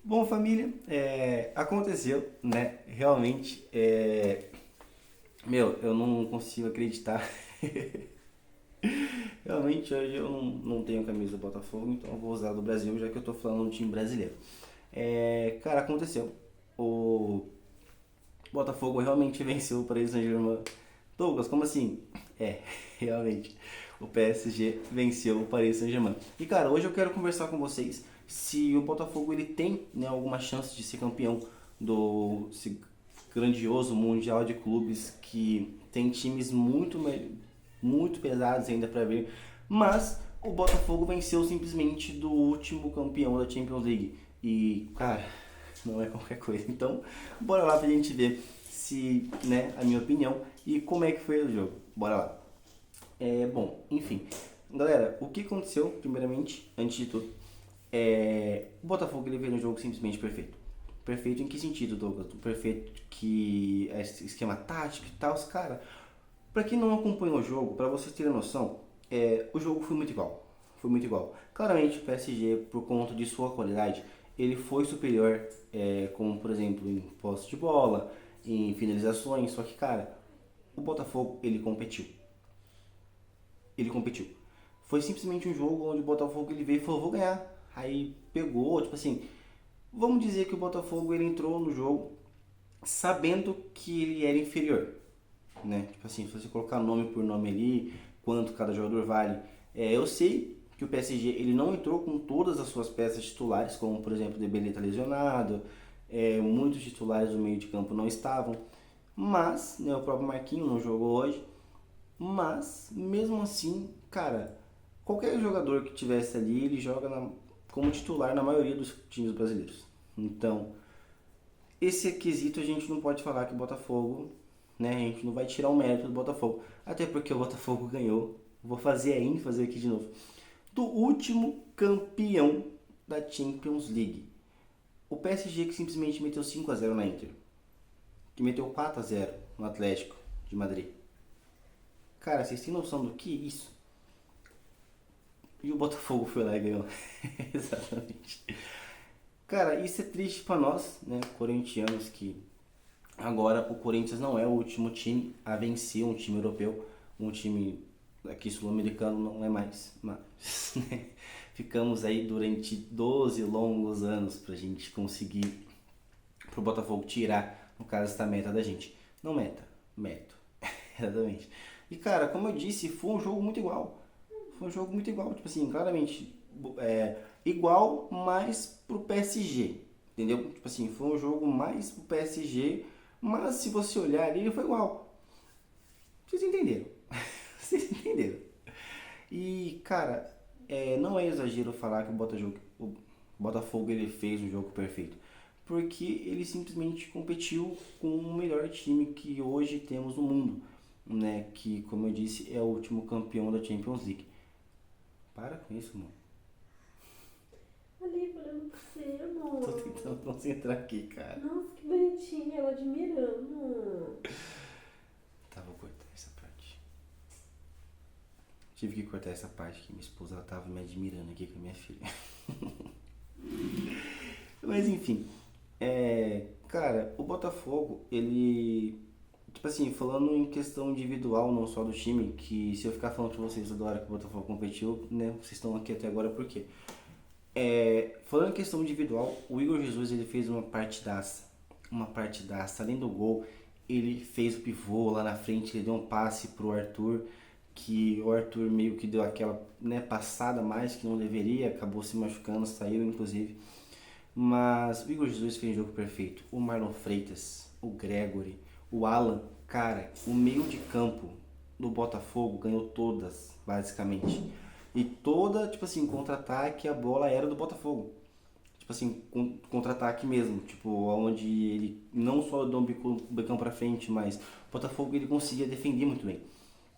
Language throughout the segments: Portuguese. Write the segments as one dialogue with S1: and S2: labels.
S1: Bom, família, aconteceu, né? Realmente, eu não consigo acreditar. Realmente, hoje eu não tenho camisa do Botafogo, então eu vou usar do Brasil, já que eu tô falando do time brasileiro. Cara, aconteceu. O Botafogo realmente venceu o Paris Saint-Germain. Douglas, como assim? É, realmente. O PSG venceu o Paris Saint-Germain. E cara, hoje eu quero conversar com vocês se o Botafogo ele tem, né, alguma chance de ser campeão do esse grandioso mundial de clubes que tem times muito pesados ainda para ver, mas o Botafogo venceu simplesmente do último campeão da Champions League. E, cara, não é qualquer coisa. Então, bora lá pra gente ver se, né, a minha opinião e como é que foi o jogo. Bora lá. Bom, enfim. Galera, o que aconteceu, primeiramente, antes de tudo, o Botafogo ele veio um jogo simplesmente perfeito. Perfeito em que sentido, Douglas? Perfeito que é esquema tático e tal, cara. Pra quem não acompanhou o jogo, pra vocês terem noção, o jogo foi muito igual. Foi muito igual. Claramente o PSG, por conta de sua qualidade, ele foi superior, como por exemplo em posse de bola, em finalizações. Só que, cara, o Botafogo ele competiu. Ele competiu. Foi simplesmente um jogo onde o Botafogo ele veio e falou: vou ganhar. Aí pegou, tipo assim, vamos dizer que o Botafogo ele entrou no jogo sabendo que ele era inferior, né? Tipo assim, se você colocar nome por nome ali, quanto cada jogador vale. Eu sei que o PSG ele não entrou com todas as suas peças titulares, como por exemplo o Dembélé está lesionado, muitos titulares do meio de campo não estavam, mas né, o próprio Marquinhos não jogou hoje, mas mesmo assim, cara, qualquer jogador que tivesse ali, ele joga como titular na maioria dos times brasileiros. Então, esse quesito a gente não pode falar que o Botafogo, né? A gente não vai tirar o mérito do Botafogo. Até porque o Botafogo ganhou. Vou fazer a ênfase aqui de novo. Do último campeão da Champions League. O PSG que simplesmente meteu 5-0 na Inter. Que meteu 4-0 no Atlético de Madrid. Cara, vocês têm noção do que é isso? E o Botafogo foi lá e ganhou. Exatamente. Cara, isso é triste pra nós, né, corintianos, que agora o Corinthians não é o último time a vencer um time europeu, um time aqui sul-americano não é mais, mas né, ficamos aí durante 12 longos anos pra gente conseguir pro Botafogo tirar, no caso, essa meta da gente. Não meta, meto. Exatamente. E cara, como eu disse, foi um jogo muito igual. Foi um jogo muito igual, tipo assim, claramente igual, mas pro PSG, entendeu? Tipo assim, foi um jogo mais pro PSG, mas se você olhar ali, ele foi igual. Vocês entenderam? Vocês entenderam? E, cara, não é exagero falar que o Botafogo ele fez um jogo perfeito. Porque ele simplesmente competiu com o melhor time que hoje temos no mundo. Né? Que, como eu disse, é o último campeão da Champions League. Para com isso, mano.
S2: Ali olhando pra você,
S1: Tô
S2: amor.
S1: tentando concentrar aqui, cara.
S2: Nossa, que bonitinha, ela admirando.
S1: Tá, vou cortar essa parte. Tive que cortar essa parte que minha esposa ela tava me admirando aqui com a minha filha. Mas enfim, cara, o Botafogo, ele. Tipo assim, falando em questão individual, não só do time, que se eu ficar falando pra vocês toda hora que o Botafogo competiu, né, vocês estão aqui até agora por quê? Falando em questão individual, o Igor Jesus ele fez uma partidaça, além do gol, ele fez o pivô lá na frente, ele deu um passe pro Arthur, que o Arthur meio que deu aquela né, passada mais que não deveria, acabou se machucando, saiu inclusive. Mas o Igor Jesus fez um jogo perfeito. O Marlon Freitas, o Gregory, o Alan, cara, o meio de campo do Botafogo ganhou todas, basicamente. E toda, tipo assim, contra-ataque, a bola era do Botafogo. Tipo assim, contra-ataque mesmo. Tipo, onde ele não só deu um becão pra frente, mas o Botafogo ele conseguia defender muito bem.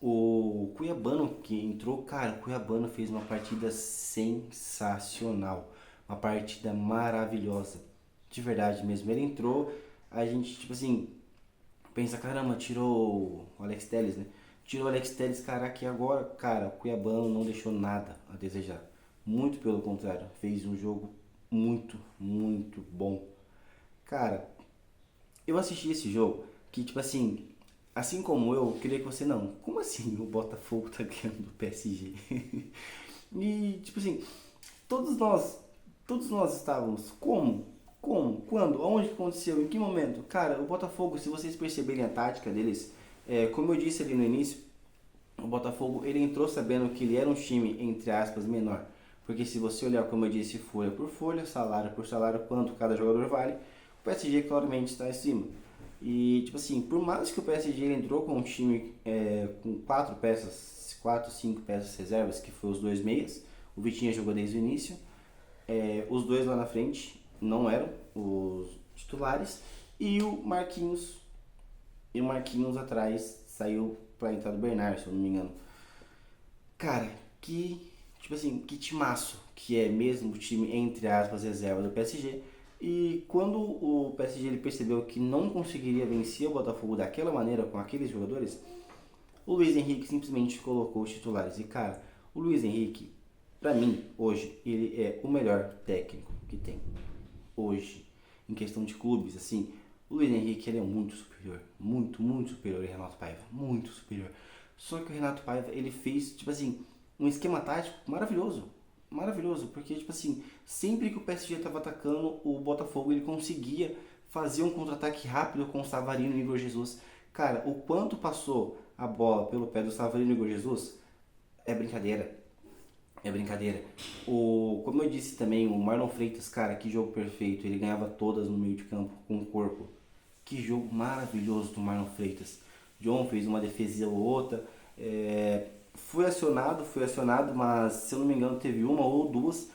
S1: O Cuiabano que entrou, cara, o Cuiabano fez uma partida sensacional. Uma partida maravilhosa. De verdade mesmo. Ele entrou, a gente, tipo assim, pensa, caramba, tirou o Alex Telles, né? Tirou o Alex Telles, caraca, e agora, cara, o Cuiabano não deixou nada a desejar. Muito pelo contrário, fez um jogo muito, muito bom. Cara, eu assisti esse jogo que, tipo assim como eu queria que você não. Como assim o Botafogo tá ganhando do PSG? E, tipo assim, todos nós, todos nós estávamos. Como? Como? Quando? Onde que aconteceu? Em que momento? Cara, o Botafogo, se vocês perceberem a tática deles, como eu disse ali no início, o Botafogo ele entrou sabendo que ele era um time, entre aspas, menor. Porque se você olhar, como eu disse, folha por folha, salário por salário, quanto cada jogador vale, o PSG claramente está acima. E, tipo assim, por mais que o PSG ele entrou com um time com quatro peças, quatro, cinco peças reservas, que foi os dois meias, o Vitinha jogou desde o início, os dois lá na frente não eram os titulares, e o Marquinhos atrás saiu pra entrar do Bernard, se eu não me engano. Cara, tipo assim, que timaço que é mesmo o time, entre aspas, reserva do PSG. E quando o PSG ele percebeu que não conseguiria vencer o Botafogo daquela maneira, com aqueles jogadores, o Luiz Henrique simplesmente colocou os titulares. E cara, o Luiz Henrique, pra mim, hoje, ele é o melhor técnico que tem. Hoje, em questão de clubes, assim, o Luiz Henrique ele é muito superior. Muito, muito superior ao Renato Paiva. Muito superior. Só que o Renato Paiva, ele fez, tipo assim, um esquema tático maravilhoso. Maravilhoso, porque, tipo assim, sempre que o PSG estava atacando, o Botafogo ele conseguia fazer um contra-ataque rápido com o Savarino e o Igor Jesus. Cara, o quanto passou a bola pelo pé do Savarino e Igor Jesus é brincadeira. É brincadeira. Como eu disse também, o Marlon Freitas, cara, que jogo perfeito. Ele ganhava todas no meio de campo com o corpo. Que jogo maravilhoso do Marlon Freitas. John fez uma defesa ou outra. Foi acionado, mas se eu não me engano teve uma ou duas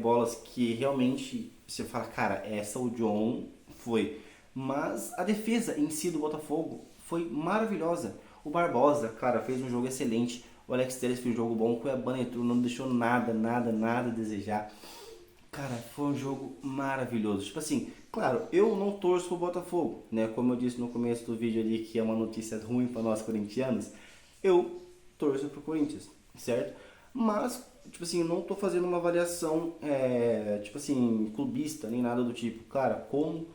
S1: bolas que realmente você fala, cara, essa o John foi. Mas a defesa em si do Botafogo foi maravilhosa. O Barbosa, cara, fez um jogo excelente. O Alex Telles fez um jogo bom. O Cuiabá entrou, não deixou nada, nada, nada a desejar. Cara, foi um jogo maravilhoso. Tipo assim, claro, eu não torço pro Botafogo, né? Como eu disse no começo do vídeo ali, que é uma notícia ruim para nós corintianos, eu torço pro Corinthians, certo? Mas, tipo assim, eu não tô fazendo uma avaliação, tipo assim, clubista, nem nada do tipo. Cara, como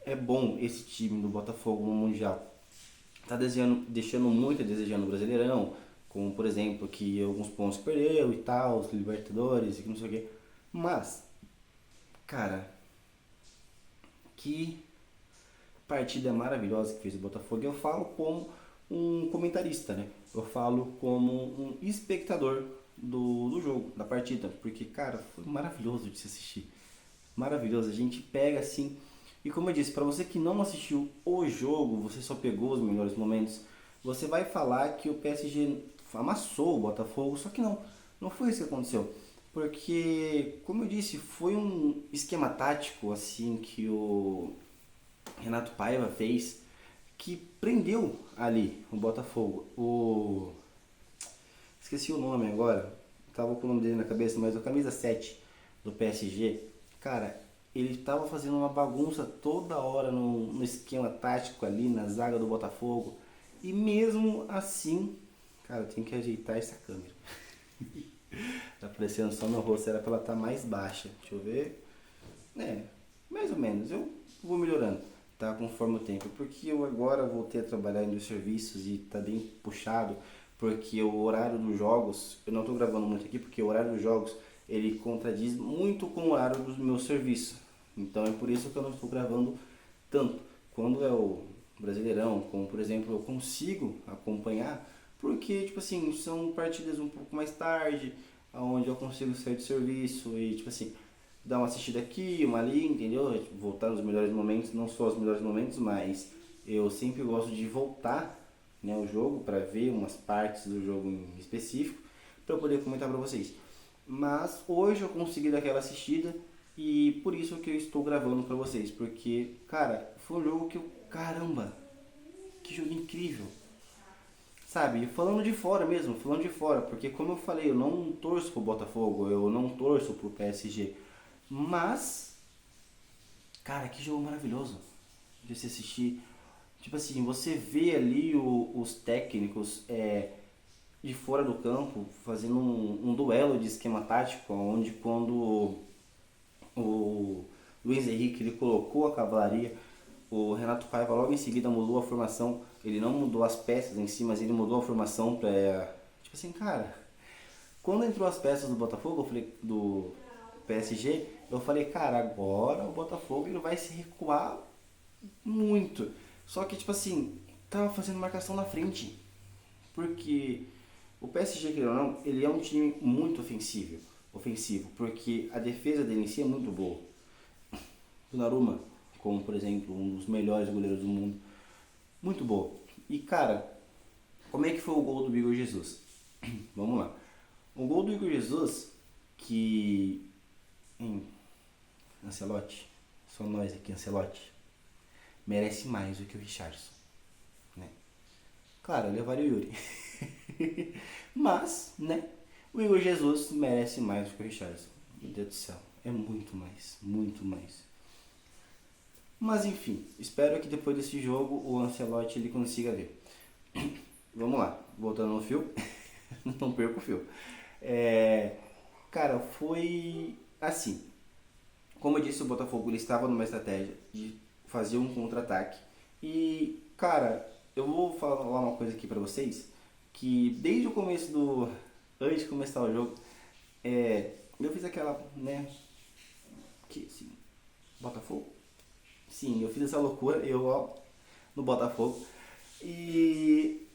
S1: é bom esse time do Botafogo no Mundial. Tá deixando muito a desejar no Brasileirão, como por exemplo, que alguns pontos que perdeu e tal, os Libertadores e que não sei o quê. Mas, cara, que partida maravilhosa que fez o Botafogo. Eu falo como um comentarista, né? Eu falo como um espectador do jogo, da partida. Porque, cara, foi maravilhoso de se assistir. Maravilhoso. A gente pega assim. E como eu disse, para você que não assistiu o jogo, você só pegou os melhores momentos, você vai falar que o PSG amassou o Botafogo, só que não. Não foi isso que aconteceu. Porque, como eu disse, foi um esquema tático assim que o Renato Paiva fez que prendeu ali o Botafogo. Esqueci o nome agora, tava com o nome dele na cabeça, mas o camisa 7 do PSG, cara, ele tava fazendo uma bagunça toda hora no esquema tático ali na zaga do Botafogo. E mesmo assim, cara, eu tenho que ajeitar essa câmera. Tá aparecendo só meu rosto, era pra ela estar mais baixa. Deixa eu ver. Mais ou menos. Eu vou melhorando, tá? Conforme o tempo. Porque eu agora voltei a trabalhar em dois serviços e tá bem puxado. Porque o horário dos jogos, eu não tô gravando muito aqui, porque o horário dos jogos ele contradiz muito com o horário do meu serviço. Então é por isso que eu não estou gravando tanto. Quando é o Brasileirão, como por exemplo, eu consigo acompanhar, porque tipo assim, são partidas um pouco mais tarde, onde eu consigo sair do serviço e tipo assim, dar uma assistida aqui, uma ali, entendeu? Voltar nos melhores momentos, não só os melhores momentos, mas eu sempre gosto de voltar, né, o jogo para ver umas partes do jogo em específico para poder comentar para vocês. Mas hoje eu consegui dar aquela assistida e por isso que eu estou gravando para vocês, porque cara, foi um jogo que eu, caramba, que jogo incrível. Sabe, falando de fora mesmo, falando de fora, porque como eu falei, eu não torço pro Botafogo, eu não torço pro PSG, mas, cara, que jogo maravilhoso de se assistir. Tipo assim, você vê ali os técnicos de fora do campo fazendo um duelo de esquema tático, onde quando O Luiz Henrique, ele colocou a cavalaria. O Renato Paiva logo em seguida mudou a formação. Ele não mudou as peças em si, mas ele mudou a formação pra... Tipo assim, cara, quando entrou as peças do Botafogo, eu falei, do PSG, eu falei, cara, agora o Botafogo ele vai se recuar muito. Só que, tipo assim, tava fazendo marcação na frente. Porque o PSG, querendo ou não, ele é um time muito ofensivo, porque a defesa dele em si é muito boa. Donnarumma, como por exemplo, um dos melhores goleiros do mundo, muito boa. E cara, como é que foi o gol do Igor Jesus? Vamos lá. O gol do Igor Jesus, que... Ancelotti, só nós aqui, Ancelotti, merece mais do que o Richarlison, né? Claro, eu levaria o Yuri. Mas, né? O Igor Jesus merece mais do que o Richarlison. Meu Deus do céu, é muito mais, muito mais. Mas enfim, espero que depois desse jogo o Ancelotti ele consiga ver. Vamos lá, voltando no fio. Não perco o fio. Cara, foi assim. Como eu disse, o Botafogo ele estava numa estratégia de fazer um contra-ataque. E, cara, eu vou falar uma coisa aqui pra vocês. Que desde o começo do... Antes de começar o jogo, eu fiz aquela, né... Que, assim, Botafogo? Sim, eu fiz essa loucura, ó, no Botafogo. E...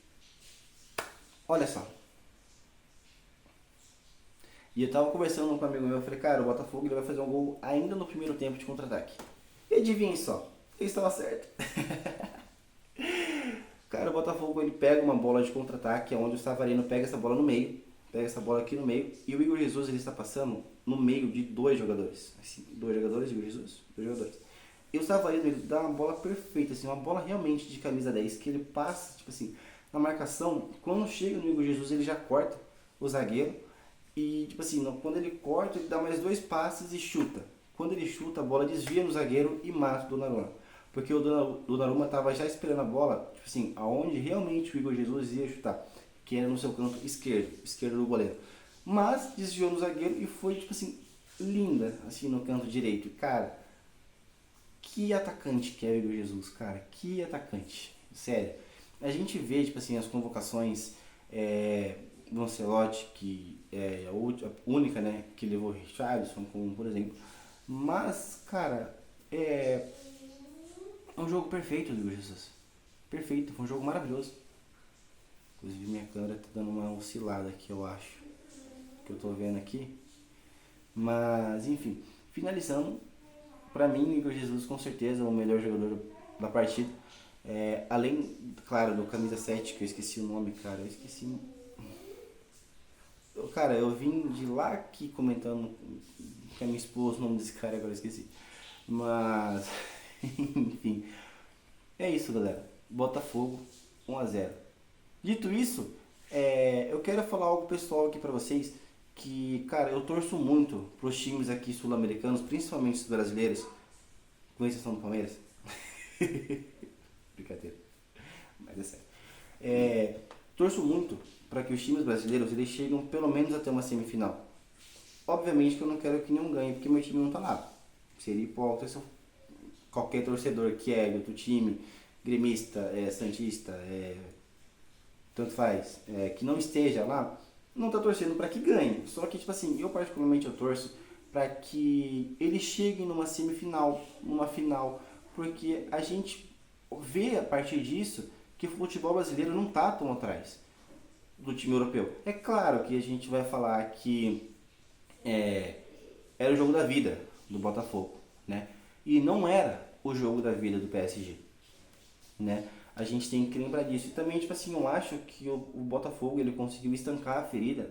S1: Olha só. E eu tava conversando com um amigo meu, eu falei, cara, o Botafogo ele vai fazer um gol ainda no primeiro tempo de contra-ataque. E adivinha só, ele estava certo. Cara, o Botafogo ele pega uma bola de contra-ataque, onde o Savarino pega essa bola no meio, pega essa bola aqui no meio, e o Igor Jesus ele está passando no meio de dois jogadores. Assim, dois jogadores, Igor Jesus, dois jogadores. E o Savarino ele dá uma bola perfeita, assim, uma bola realmente de camisa 10, que ele passa, tipo assim, na marcação, quando chega no Igor Jesus ele já corta o zagueiro, e tipo assim, quando ele corta ele dá mais dois passes e chuta. Quando ele chuta, a bola desvia no zagueiro e mata o Donnarumma. Porque o Donnarumma estava já esperando a bola, tipo assim, aonde realmente o Igor Jesus ia chutar, que era no seu canto esquerdo do goleiro. Mas desviou no zagueiro e foi, tipo assim, linda, assim, no canto direito. Cara, que atacante que é o Igor Jesus, cara, que atacante, sério. A gente vê, tipo assim, as convocações do Ancelotti, que é a única, né, que levou o Richarlison, como por exemplo. Mas, cara, é um jogo perfeito do Igor Jesus. Perfeito, foi um jogo maravilhoso. Inclusive minha câmera tá dando uma oscilada aqui, eu acho. Que eu tô vendo aqui. Mas, enfim, finalizando, pra mim o Igor Jesus com certeza é o melhor jogador da partida. Além, claro, do camisa 7, que eu esqueci o nome, cara. Eu esqueci. Cara, eu vim de lá aqui comentando com a minha esposa o nome desse cara, agora eu esqueci. Mas, enfim. É isso, galera. Botafogo 1-0. Dito isso, eu quero falar algo pessoal aqui pra vocês. Que, cara, eu torço muito pros times aqui sul-americanos, principalmente os brasileiros, com exceção do Palmeiras. Brincadeira. Mas é sério. Torço muito para que os times brasileiros eles cheguem pelo menos até uma semifinal. Obviamente que eu não quero que nenhum ganhe, porque meu time não tá lá. Seria hipócrita se qualquer torcedor que é de outro time, gremista, santista, tanto faz, que não esteja lá, não tá torcendo para que ganhe. Só que, tipo assim, eu particularmente eu torço para que eles cheguem numa semifinal, numa final, porque a gente vê a partir disso que o futebol brasileiro não tá tão atrás do time europeu. É claro que a gente vai falar que era o jogo da vida do Botafogo, né? E não era o jogo da vida do PSG, né? A gente tem que lembrar disso. E também, tipo assim, eu acho que o Botafogo ele conseguiu estancar a ferida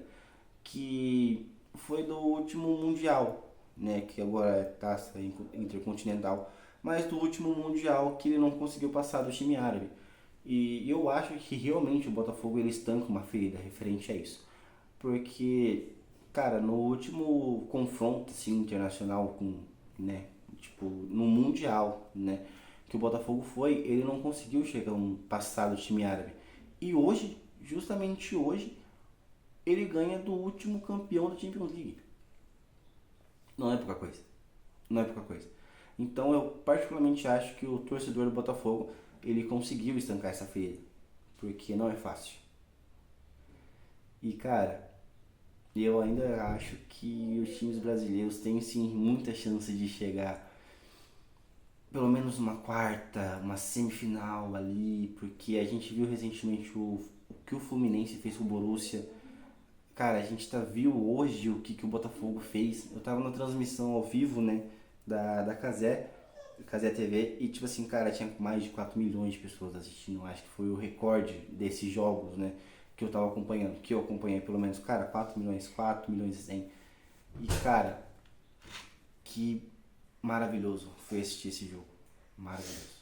S1: que foi do último Mundial, né? Que agora é taça intercontinental, mas do último Mundial que ele não conseguiu passar do time árabe. E eu acho que realmente o Botafogo ele estanca uma ferida referente a isso. Porque, cara, no último confronto assim, internacional com, né, tipo, no Mundial, né, que o Botafogo foi, ele não conseguiu chegar a passar do time árabe. E hoje, justamente hoje, ele ganha do último campeão da Champions League. Não é pouca coisa. não é pouca coisa. Então eu particularmente acho que o torcedor do Botafogo, ele conseguiu estancar essa ferida, porque não é fácil. E cara, eu ainda acho que os times brasileiros têm sim muita chance de chegar pelo menos uma quarta, uma semifinal ali, porque a gente viu recentemente o que o Fluminense fez com o Borussia. Cara, a gente viu hoje o que o Botafogo fez. Eu tava na transmissão ao vivo, né, da Cazé TV, e tipo assim, cara, tinha mais de 4 milhões de pessoas assistindo. Eu acho que foi o recorde desses jogos, né, que eu tava acompanhando, que eu acompanhei pelo menos, cara, 4 milhões e 100. E cara, que maravilhoso foi assistir esse jogo. Maravilhoso.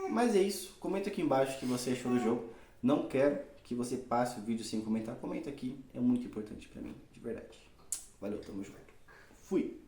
S1: Mas é isso. Comenta aqui embaixo o que você achou do jogo. Não quero que você passe o vídeo sem comentar. Comenta aqui. É muito importante pra mim. De verdade. Valeu, tamo junto. Fui.